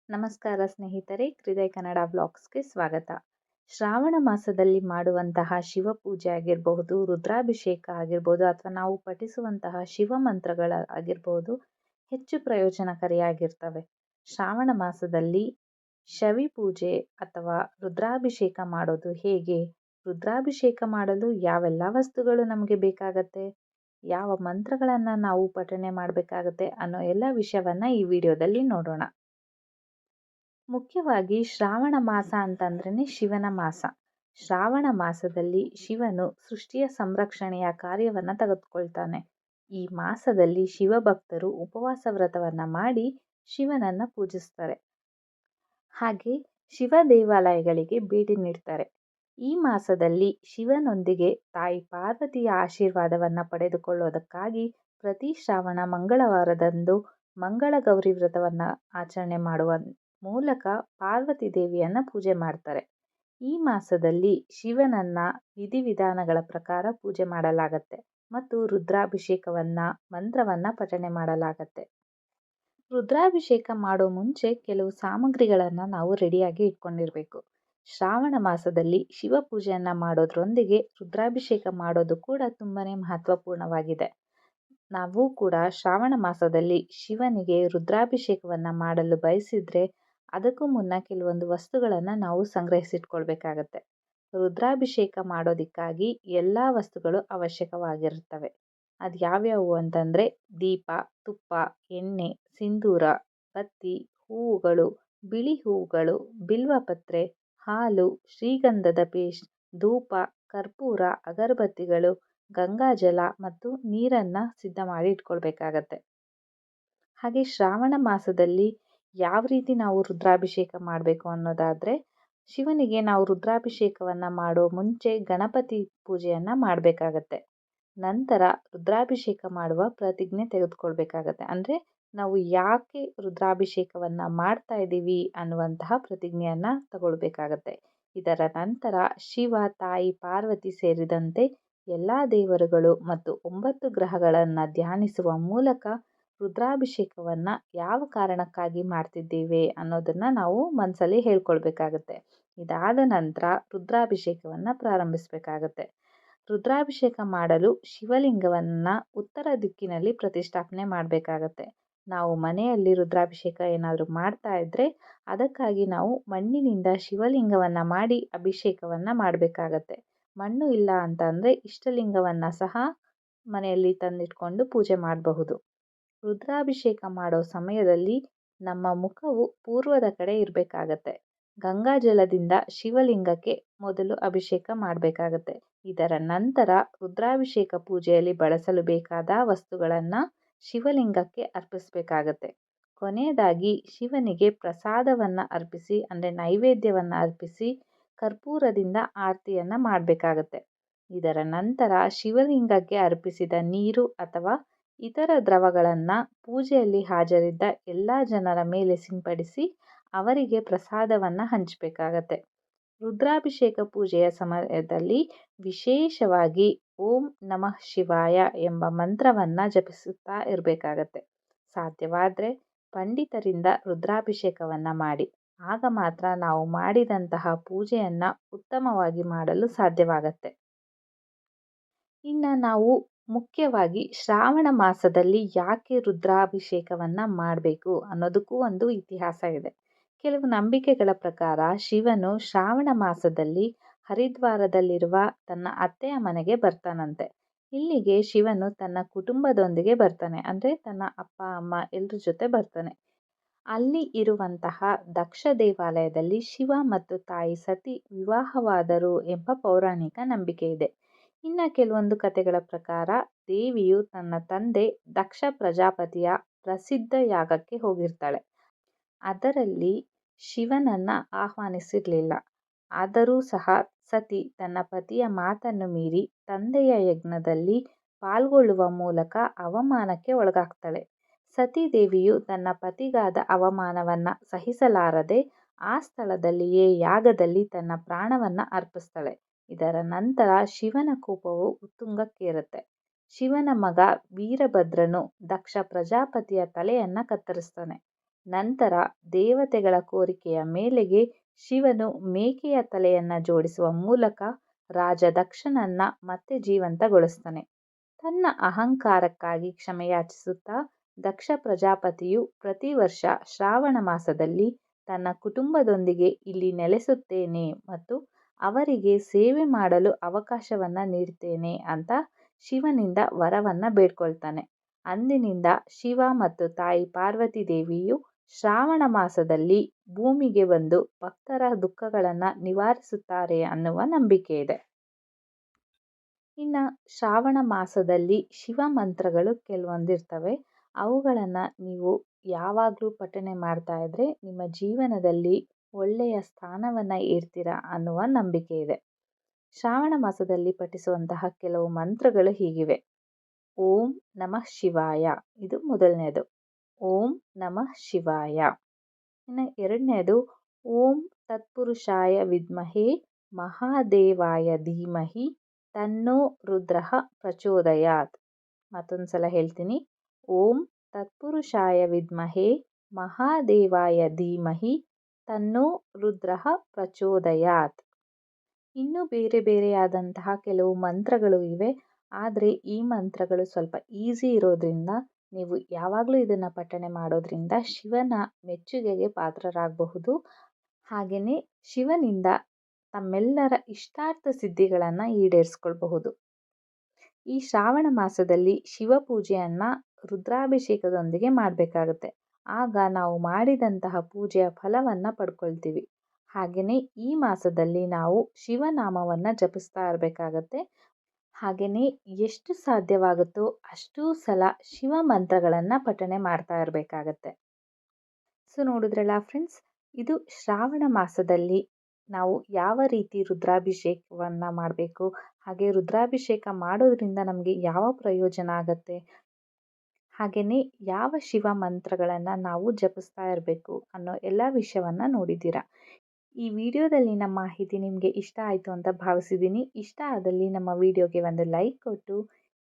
ನಮಸ್ಕಾರ ಸ್ನೇಹಿತರೆ, ಹೃದಯ ಕನ್ನಡ ವ್ಲಾಗ್ಸ್ಗೆ ಸ್ವಾಗತ. ಶ್ರಾವಣ ಮಾಸದಲ್ಲಿ ಮಾಡುವಂತಹ ಶಿವಪೂಜೆ ಆಗಿರಬಹುದು, ರುದ್ರಾಭಿಷೇಕ ಆಗಿರ್ಬೋದು, ಅಥವಾ ನಾವು ಪಠಿಸುವಂತಹ ಶಿವಮಂತ್ರಗಳ ಆಗಿರ್ಬೋದು, ಹೆಚ್ಚು ಪ್ರಯೋಜನಕಾರಿಯಾಗಿರ್ತವೆ. ಶ್ರಾವಣ ಮಾಸದಲ್ಲಿ ಶವಿ ಪೂಜೆ ಅಥವಾ ರುದ್ರಾಭಿಷೇಕ ಮಾಡೋದು ಹೇಗೆ, ರುದ್ರಾಭಿಷೇಕ ಮಾಡಲು ಯಾವೆಲ್ಲ ವಸ್ತುಗಳು ನಮಗೆ ಬೇಕಾಗತ್ತೆ, ಯಾವ ಮಂತ್ರಗಳನ್ನು ನಾವು ಪಠನೆ ಮಾಡಬೇಕಾಗತ್ತೆ ಅನ್ನೋ ಎಲ್ಲ ವಿಷಯವನ್ನು ಈ ವಿಡಿಯೋದಲ್ಲಿ ನೋಡೋಣ. ಮುಖ್ಯವಾಗಿ ಶ್ರಾವಣ ಮಾಸ ಅಂತಂದ್ರೇ ಶಿವನ ಮಾಸ. ಶ್ರಾವಣ ಮಾಸದಲ್ಲಿ ಶಿವನು ಸೃಷ್ಟಿಯ ಸಂರಕ್ಷಣೆಯ ಕಾರ್ಯವನ್ನು ತೆಗೆದುಕೊಳ್ತಾನೆ. ಈ ಮಾಸದಲ್ಲಿ ಶಿವಭಕ್ತರು ಉಪವಾಸ ವ್ರತವನ್ನು ಮಾಡಿ ಶಿವನನ್ನು ಪೂಜಿಸ್ತಾರೆ. ಹಾಗೆ ಶಿವ ದೇವಾಲಯಗಳಿಗೆ ಭೇಟಿ ನೀಡ್ತಾರೆ. ಈ ಮಾಸದಲ್ಲಿ ಶಿವನೊಂದಿಗೆ ತಾಯಿ ಪಾರ್ವತಿಯ ಆಶೀರ್ವಾದವನ್ನು ಪಡೆದುಕೊಳ್ಳೋದಕ್ಕಾಗಿ ಪ್ರತಿ ಶ್ರಾವಣ ಮಂಗಳವಾರದಂದು ಮಂಗಳ ಗೌರಿ ವ್ರತವನ್ನು ಆಚರಣೆ ಮಾಡುವ ಮೂಲಕ ಪಾರ್ವತಿ ದೇವಿಯನ್ನು ಪೂಜೆ ಮಾಡ್ತಾರೆ. ಈ ಮಾಸದಲ್ಲಿ ಶಿವನನ್ನ ವಿಧಿವಿಧಾನಗಳ ಪ್ರಕಾರ ಪೂಜೆ ಮಾಡಲಾಗತ್ತೆ ಮತ್ತು ರುದ್ರಾಭಿಷೇಕವನ್ನ ಮಂತ್ರವನ್ನ ಪಠನೆ ಮಾಡಲಾಗತ್ತೆ. ರುದ್ರಾಭಿಷೇಕ ಮಾಡೋ ಮುಂಚೆ ಕೆಲವು ಸಾಮಗ್ರಿಗಳನ್ನು ನಾವು ರೆಡಿಯಾಗಿ ಇಟ್ಕೊಂಡಿರಬೇಕು. ಶ್ರಾವಣ ಮಾಸದಲ್ಲಿ ಶಿವ ಪೂಜೆಯನ್ನು ಮಾಡೋದ್ರೊಂದಿಗೆ ರುದ್ರಾಭಿಷೇಕ ಮಾಡೋದು ಕೂಡ ತುಂಬಾನೇ ಮಹತ್ವಪೂರ್ಣವಾಗಿದೆ. ನಾವು ಕೂಡ ಶ್ರಾವಣ ಮಾಸದಲ್ಲಿ ಶಿವನಿಗೆ ರುದ್ರಾಭಿಷೇಕವನ್ನು ಮಾಡಲು ಬಯಸಿದ್ರೆ ಅದಕ್ಕೂ ಮುನ್ನ ಕೆಲವೊಂದು ವಸ್ತುಗಳನ್ನು ನಾವು ಸಂಗ್ರಹಿಸಿಟ್ಕೊಳ್ಬೇಕಾಗತ್ತೆ. ರುದ್ರಾಭಿಷೇಕ ಮಾಡೋದಕ್ಕಾಗಿ ಎಲ್ಲ ವಸ್ತುಗಳು ಅವಶ್ಯಕವಾಗಿರುತ್ತವೆ. ಅದು ಯಾವ್ಯಾವು ಅಂತಂದರೆ ದೀಪ, ತುಪ್ಪ, ಎಣ್ಣೆ, ಸಿಂಧೂರ, ಬತ್ತಿ, ಹೂವುಗಳು, ಬಿಳಿ ಹೂವುಗಳು, ಬಿಲ್ವಪತ್ರೆ, ಹಾಲು, ಶ್ರೀಗಂಧದ ಪೇಸ್ಟ್, ಧೂಪ, ಕರ್ಪೂರ, ಅಗರಬತ್ತಿಗಳು, ಗಂಗಾಜಲ ಮತ್ತು ನೀರನ್ನು ಸಿದ್ಧ ಮಾಡಿ ಇಟ್ಕೊಳ್ಬೇಕಾಗತ್ತೆ. ಹಾಗೆ ಶ್ರಾವಣ ಮಾಸದಲ್ಲಿ ಯಾವ ರೀತಿ ನಾವು ರುದ್ರಾಭಿಷೇಕ ಮಾಡಬೇಕು ಅನ್ನೋದಾದರೆ, ಶಿವನಿಗೆ ನಾವು ರುದ್ರಾಭಿಷೇಕವನ್ನು ಮಾಡೋ ಮುಂಚೆ ಗಣಪತಿ ಪೂಜೆಯನ್ನು ಮಾಡಬೇಕಾಗತ್ತೆ. ನಂತರ ರುದ್ರಾಭಿಷೇಕ ಮಾಡುವ ಪ್ರತಿಜ್ಞೆ ತೆಗೆದುಕೊಳ್ಬೇಕಾಗತ್ತೆ. ಅಂದರೆ ನಾವು ಯಾಕೆ ರುದ್ರಾಭಿಷೇಕವನ್ನು ಮಾಡ್ತಾ ಇದ್ದೀವಿ ಅನ್ನುವಂತಹ ಪ್ರತಿಜ್ಞೆಯನ್ನು ತಗೊಳ್ಬೇಕಾಗತ್ತೆ. ಇದರ ನಂತರ ಶಿವ, ತಾಯಿ ಪಾರ್ವತಿ ಸೇರಿದಂತೆ ಎಲ್ಲ ದೇವರುಗಳು ಮತ್ತು 9 ಗ್ರಹಗಳನ್ನು ಧ್ಯಾನಿಸುವ ಮೂಲಕ ರುದ್ರಾಭಿಷೇಕವನ್ನು ಯಾವ ಕಾರಣಕ್ಕಾಗಿ ಮಾಡ್ತಿದ್ದೇವೆ ಅನ್ನೋದನ್ನು ನಾವು ಮನಸ್ಸಲ್ಲಿ ಹೇಳ್ಕೊಳ್ಬೇಕಾಗತ್ತೆ. ಇದಾದ ನಂತರ ರುದ್ರಾಭಿಷೇಕವನ್ನು ಪ್ರಾರಂಭಿಸಬೇಕಾಗತ್ತೆ. ರುದ್ರಾಭಿಷೇಕ ಮಾಡಲು ಶಿವಲಿಂಗವನ್ನು ಉತ್ತರ ದಿಕ್ಕಿನಲ್ಲಿ ಪ್ರತಿಷ್ಠಾಪನೆ ಮಾಡಬೇಕಾಗತ್ತೆ. ನಾವು ಮನೆಯಲ್ಲಿ ರುದ್ರಾಭಿಷೇಕ ಏನಾದರೂ ಮಾಡ್ತಾ ಇದ್ದರೆ ಅದಕ್ಕಾಗಿ ನಾವು ಮಣ್ಣಿನಿಂದ ಶಿವಲಿಂಗವನ್ನು ಮಾಡಿ ಅಭಿಷೇಕವನ್ನು ಮಾಡಬೇಕಾಗತ್ತೆ. ಮಣ್ಣು ಇಲ್ಲ ಅಂತ ಅಂದರೆ ಇಷ್ಟಲಿಂಗವನ್ನು ಸಹ ಮನೆಯಲ್ಲಿ ತಂದಿಟ್ಕೊಂಡು ಪೂಜೆ ಮಾಡಬಹುದು. ರುದ್ರಾಭಿಷೇಕ ಮಾಡೋ ಸಮಯದಲ್ಲಿ ನಮ್ಮ ಮುಖವು ಪೂರ್ವದ ಕಡೆ ಇರಬೇಕಾಗತ್ತೆ. ಗಂಗಾಜಲದಿಂದ ಶಿವಲಿಂಗಕ್ಕೆ ಮೊದಲು ಅಭಿಷೇಕ ಮಾಡಬೇಕಾಗತ್ತೆ. ಇದರ ನಂತರ ರುದ್ರಾಭಿಷೇಕ ಪೂಜೆಯಲ್ಲಿ ಬಳಸಲು ಬೇಕಾದ ವಸ್ತುಗಳನ್ನು ಶಿವಲಿಂಗಕ್ಕೆ ಅರ್ಪಿಸಬೇಕಾಗತ್ತೆ. ಕೊನೆಯದಾಗಿ ಶಿವನಿಗೆ ಪ್ರಸಾದವನ್ನು ಅರ್ಪಿಸಿ, ಅಂದರೆ ನೈವೇದ್ಯವನ್ನು ಅರ್ಪಿಸಿ ಕರ್ಪೂರದಿಂದ ಆರತಿಯನ್ನು ಮಾಡಬೇಕಾಗತ್ತೆ. ಇದರ ನಂತರ ಶಿವಲಿಂಗಕ್ಕೆ ಅರ್ಪಿಸಿದ ನೀರು ಅಥವಾ ಇತರ ದ್ರವಗಳನ್ನು ಪೂಜೆಯಲ್ಲಿ ಹಾಜರಿದ್ದ ಎಲ್ಲ ಜನರ ಮೇಲೆ ಸಿಂಪಡಿಸಿ ಅವರಿಗೆ ಪ್ರಸಾದವನ್ನು ಹಂಚಬೇಕಾಗತ್ತೆ. ರುದ್ರಾಭಿಷೇಕ ಪೂಜೆಯ ಸಮಯದಲ್ಲಿ ವಿಶೇಷವಾಗಿ ಓಂ ನಮಃ ಶಿವಾಯ ಎಂಬ ಮಂತ್ರವನ್ನು ಜಪಿಸುತ್ತಾ ಇರಬೇಕಾಗತ್ತೆ. ಸಾಧ್ಯವಾದರೆ ಪಂಡಿತರಿಂದ ರುದ್ರಾಭಿಷೇಕವನ್ನು ಮಾಡಿ. ಆಗ ಮಾತ್ರ ನಾವು ಮಾಡಿದಂತಹ ಪೂಜೆಯನ್ನು ಉತ್ತಮವಾಗಿ ಮಾಡಲು ಸಾಧ್ಯವಾಗತ್ತೆ. ಇನ್ನು ನಾವು ಮುಖ್ಯವಾಗಿ ಶ್ರಾವಣ ಮಾಸದಲ್ಲಿ ಯಾಕೆ ರುದ್ರಾಭಿಷೇಕವನ್ನು ಮಾಡಬೇಕು ಅನ್ನೋದಕ್ಕೂ ಒಂದು ಇತಿಹಾಸ ಇದೆ. ಕೆಲವು ನಂಬಿಕೆಗಳ ಪ್ರಕಾರ ಶಿವನು ಶ್ರಾವಣ ಮಾಸದಲ್ಲಿ ಹರಿದ್ವಾರದಲ್ಲಿರುವ ತನ್ನ ಅತ್ತೆಯ ಮನೆಗೆ ಬರ್ತಾನಂತೆ. ಇಲ್ಲಿಗೆ ಶಿವನು ತನ್ನ ಕುಟುಂಬದೊಂದಿಗೆ ಬರ್ತಾನೆ, ಅಂದರೆ ತನ್ನ ಅಪ್ಪ ಅಮ್ಮ ಎಲ್ಲರ ಜೊತೆ ಬರ್ತಾನೆ. ಅಲ್ಲಿ ಇರುವಂತಹ ದಕ್ಷ ದೇವಾಲಯದಲ್ಲಿ ಶಿವ ಮತ್ತು ತಾಯಿ ಸತಿ ವಿವಾಹವಾದರು ಎಂಬ ಪೌರಾಣಿಕ ನಂಬಿಕೆ ಇದೆ. ಇನ್ನು ಕೆಲವೊಂದು ಕಥೆಗಳ ಪ್ರಕಾರ ದೇವಿಯು ತನ್ನ ತಂದೆ ದಕ್ಷ ಪ್ರಜಾಪತಿಯ ಪ್ರಸಿದ್ಧ ಯಾಗಕ್ಕೆ ಹೋಗಿರ್ತಾಳೆ. ಅದರಲ್ಲಿ ಶಿವನನ್ನು ಆಹ್ವಾನಿಸಿರಲಿಲ್ಲ. ಆದರೂ ಸಹ ಸತಿ ತನ್ನ ಪತಿಯ ಮಾತನ್ನು ಮೀರಿ ತಂದೆಯ ಯಜ್ಞದಲ್ಲಿ ಪಾಲ್ಗೊಳ್ಳುವ ಮೂಲಕ ಅವಮಾನಕ್ಕೆ ಒಳಗಾಗ್ತಾಳೆ. ಸತೀದೇವಿಯು ತನ್ನ ಪತಿಗಾದ ಅವಮಾನವನ್ನು ಸಹಿಸಲಾರದೆ ಆ ಸ್ಥಳದಲ್ಲಿಯೇ ಯಾಗದಲ್ಲಿ ತನ್ನ ಪ್ರಾಣವನ್ನು ಅರ್ಪಿಸ್ತಾಳೆ. ಇದರ ನಂತರ ಶಿವನ ಕೋಪವು ಉತ್ತುಂಗಕ್ಕೇರುತ್ತೆ. ಶಿವನ ಮಗ ವೀರಭದ್ರನು ದಕ್ಷ ಪ್ರಜಾಪತಿಯ ತಲೆಯನ್ನು ಕತ್ತರಿಸ್ತಾನೆ. ನಂತರ ದೇವತೆಗಳ ಕೋರಿಕೆಯ ಮೇಲೆಗೆ ಶಿವನು ಮೇಕೆಯ ತಲೆಯನ್ನು ಜೋಡಿಸುವ ಮೂಲಕ ರಾಜ ದಕ್ಷನನ್ನ ಮತ್ತೆ ಜೀವಂತಗೊಳಿಸ್ತಾನೆ. ತನ್ನ ಅಹಂಕಾರಕ್ಕಾಗಿ ಕ್ಷಮೆಯಾಚಿಸುತ್ತಾ ದಕ್ಷ ಪ್ರಜಾಪತಿಯು ಪ್ರತಿ ವರ್ಷ ಶ್ರಾವಣ ಮಾಸದಲ್ಲಿ ತನ್ನ ಕುಟುಂಬದೊಂದಿಗೆ ಇಲ್ಲಿ ನೆಲೆಸುತ್ತೇನೆ ಮತ್ತು ಅವರಿಗೆ ಸೇವೆ ಮಾಡಲು ಅವಕಾಶವನ್ನು ನೀಡ್ತೇನೆ ಅಂತ ಶಿವನಿಂದ ವರವನ್ನು ಬೇಡ್ಕೊಳ್ತಾನೆ. ಅಂದಿನಿಂದ ಶಿವ ಮತ್ತು ತಾಯಿ ಪಾರ್ವತಿ ದೇವಿಯು ಶ್ರಾವಣ ಮಾಸದಲ್ಲಿ ಭೂಮಿಗೆ ಬಂದು ಭಕ್ತರ ದುಃಖಗಳನ್ನು ನಿವಾರಿಸುತ್ತಾರೆ ಅನ್ನುವ ನಂಬಿಕೆ ಇದೆ. ಇನ್ನು ಶ್ರಾವಣ ಮಾಸದಲ್ಲಿ ಶಿವ ಮಂತ್ರಗಳು ಕೆಲವೊಂದಿರ್ತವೆ. ಅವುಗಳನ್ನು ನೀವು ಯಾವಾಗಲೂ ಪಠನೆ ಮಾಡ್ತಾ ಇದ್ದರೆ ನಿಮ್ಮ ಜೀವನದಲ್ಲಿ ಒಳ್ಳೆಯ ಸ್ಥಾನವನ್ನು ಏರ್ತೀರಾ ಅನ್ನುವ ನಂಬಿಕೆ ಇದೆ. ಶ್ರಾವಣ ಮಾಸದಲ್ಲಿ ಪಠಿಸುವಂತಹ ಕೆಲವು ಮಂತ್ರಗಳು ಹೀಗಿವೆ. ಓಂ ನಮಃ ಶಿವಾಯ, ಇದು ಮೊದಲನೇದು. ಓಂ ನಮಃ ಶಿವಾಯ. ಇನ್ನು ಎರಡನೇದು ಓಂ ತತ್ಪುರುಷಾಯ ವಿದ್ಮಹೇ ಮಹಾದೇವಾಯ ಧೀಮಹಿ ತನ್ನೋ ರುದ್ರಃ ಪ್ರಚೋದಯಾತ್. ಮತ್ತೊಂದು ಸಲ ಹೇಳ್ತೀನಿ. ಓಂ ತತ್ಪುರುಷಾಯ ವಿದ್ಮಹೇ ಮಹಾದೇವಾಯ ಧೀಮಹಿ ತನ್ನೋ ರುದ್ರಃ ಪ್ರಚೋದಯಾತ್. ಇನ್ನೂ ಬೇರೆ ಬೇರೆಯಾದಂತಹ ಕೆಲವು ಮಂತ್ರಗಳು ಇವೆ. ಆದರೆ ಈ ಮಂತ್ರಗಳು ಸ್ವಲ್ಪ ಈಸಿ ಇರೋದ್ರಿಂದ ನೀವು ಯಾವಾಗಲೂ ಇದನ್ನು ಪಠನೆ ಮಾಡೋದ್ರಿಂದ ಶಿವನ ಮೆಚ್ಚುಗೆಗೆ ಪಾತ್ರರಾಗಬಹುದು. ಹಾಗೆಯೇ ಶಿವನಿಂದ ತಮ್ಮೆಲ್ಲರ ಇಷ್ಟಾರ್ಥ ಸಿದ್ಧಿಗಳನ್ನು ಈಡೇರಿಸ್ಕೊಳ್ಬಹುದು. ಈ ಶ್ರಾವಣ ಮಾಸದಲ್ಲಿ ಶಿವ ಪೂಜೆಯನ್ನು ರುದ್ರಾಭಿಷೇಕದೊಂದಿಗೆ ಮಾಡಬೇಕಾಗುತ್ತೆ. ಆಗ ನಾವು ಮಾಡಿದಂತಹ ಪೂಜೆಯ ಫಲವನ್ನು ಪಡ್ಕೊಳ್ತೀವಿ. ಹಾಗೆಯೇ ಈ ಮಾಸದಲ್ಲಿ ನಾವು ಶಿವನಾಮವನ್ನು ಜಪಿಸ್ತಾ ಇರಬೇಕಾಗತ್ತೆ. ಹಾಗೆಯೇ ಎಷ್ಟು ಸಾಧ್ಯವಾಗುತ್ತೋ ಅಷ್ಟೂ ಸಲ ಶಿವ ಮಂತ್ರಗಳನ್ನು ಪಠನೆ ಮಾಡ್ತಾ ಇರಬೇಕಾಗತ್ತೆ. ಸೊ ನೋಡಿದ್ರಲ್ಲ ಫ್ರೆಂಡ್ಸ್, ಇದು ಶ್ರಾವಣ ಮಾಸದಲ್ಲಿ ನಾವು ಯಾವ ರೀತಿ ರುದ್ರಾಭಿಷೇಕವನ್ನು ಮಾಡಬೇಕು, ಹಾಗೆ ರುದ್ರಾಭಿಷೇಕ ಮಾಡೋದ್ರಿಂದ ನಮಗೆ ಯಾವ ಪ್ರಯೋಜನ ಆಗುತ್ತೆ, ಹಾಗೆಯೇ ಯಾವ ಶಿವ ಮಂತ್ರಗಳನ್ನು ನಾವು ಜಪಿಸ್ತಾ ಇರಬೇಕು ಅನ್ನೋ ಎಲ್ಲ ವಿಷಯವನ್ನು ನೋಡಿದ್ದೀರಾ. ಈ ವಿಡಿಯೋದಲ್ಲಿನ ಮಾಹಿತಿ ನಿಮಗೆ ಇಷ್ಟ ಆಯಿತು ಅಂತ ಭಾವಿಸಿದ್ದೀನಿ. ಇಷ್ಟ ಆದಲ್ಲಿ ನಮ್ಮ ವಿಡಿಯೋಗೆ ಒಂದು ಲೈಕ್ ಕೊಟ್ಟು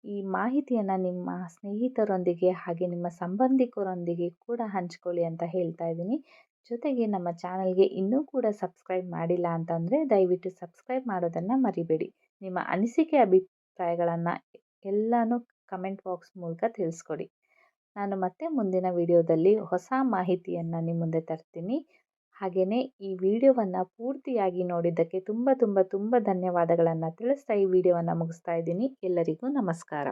ಈ ಮಾಹಿತಿಯನ್ನು ನಿಮ್ಮ ಸ್ನೇಹಿತರೊಂದಿಗೆ ಹಾಗೆ ನಿಮ್ಮ ಸಂಬಂಧಿಕರೊಂದಿಗೆ ಕೂಡ ಹಂಚ್ಕೊಳ್ಳಿ ಅಂತ ಹೇಳ್ತಾ ಇದ್ದೀನಿ. ಜೊತೆಗೆ ನಮ್ಮ ಚಾನಲ್ಗೆ ಇನ್ನೂ ಕೂಡ ಸಬ್ಸ್ಕ್ರೈಬ್ ಮಾಡಿಲ್ಲ ಅಂತಂದರೆ ದಯವಿಟ್ಟು ಸಬ್ಸ್ಕ್ರೈಬ್ ಮಾಡೋದನ್ನು ಮರಿಬೇಡಿ. ನಿಮ್ಮ ಅನಿಸಿಕೆ ಅಭಿಪ್ರಾಯಗಳನ್ನು ಎಲ್ಲನೂ ಕಮೆಂಟ್ ಬಾಕ್ಸ್ ಮೂಲಕ ತಿಳಿಸ್ಕೊಡಿ. ನಾನು ಮತ್ತೆ ಮುಂದಿನ ವಿಡಿಯೋದಲ್ಲಿ ಹೊಸ ಮಾಹಿತಿಯನ್ನು ನಿಮ್ಮ ಮುಂದೆ ತರ್ತೀನಿ. ಹಾಗೆಯೇ ಈ ವಿಡಿಯೋವನ್ನು ಪೂರ್ತಿಯಾಗಿ ನೋಡಿದ್ದಕ್ಕೆ ತುಂಬ ಧನ್ಯವಾದಗಳನ್ನು ತಿಳಿಸ್ತಾ ಈ ವಿಡಿಯೋವನ್ನು ಮುಗಿಸ್ತಾ ಇದ್ದೀನಿ. ಎಲ್ಲರಿಗೂ ನಮಸ್ಕಾರ.